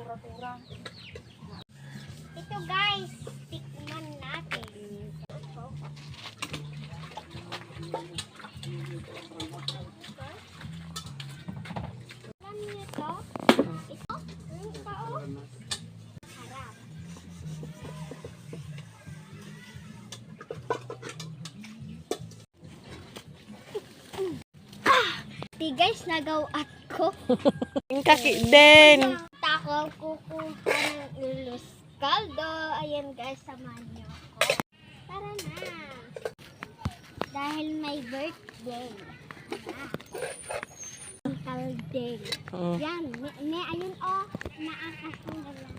Ito guys, tikman natin. Alam niyo ito? Ito? Ito oh. Harap. Di guys, nagawat ko. Yung kaki din. Tako kukuha ng ulos kaldo. Ayan guys, samahan niyo ako. Tara na. Dahil may birthday. Ang kaldeng. Yan. May ayun oh. Naakasing lang.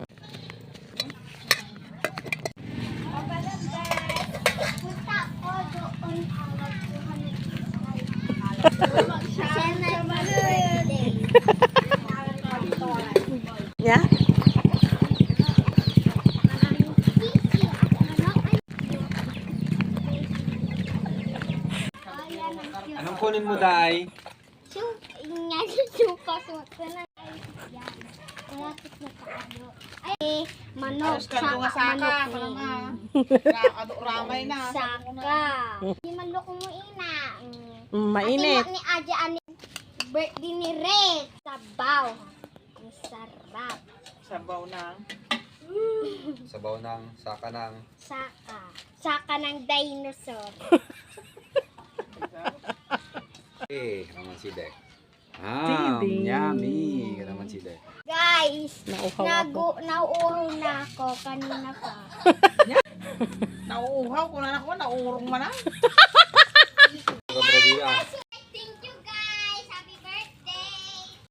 Pabalang guys. Punta ko doon ang magkuha ng Yeah? Anong kunin mo, Day? Ay, manok. Saka. Ramay na. Saka. Di manok mo ina. Mainit. Ate mo ni Aja ani birthday ni Red. Sabaw. Ang sarap. Sabaw na. Sabaw ng, saka ng. Saka. Saka ng dinosaur. Naman si Dek. Tiding. Yummy. Naman si Dek. Guys, Nauuhaw ako. nauuhaw na ako kanina pa. Nauuhaw ko na ako. Nauurong man na. Brazil,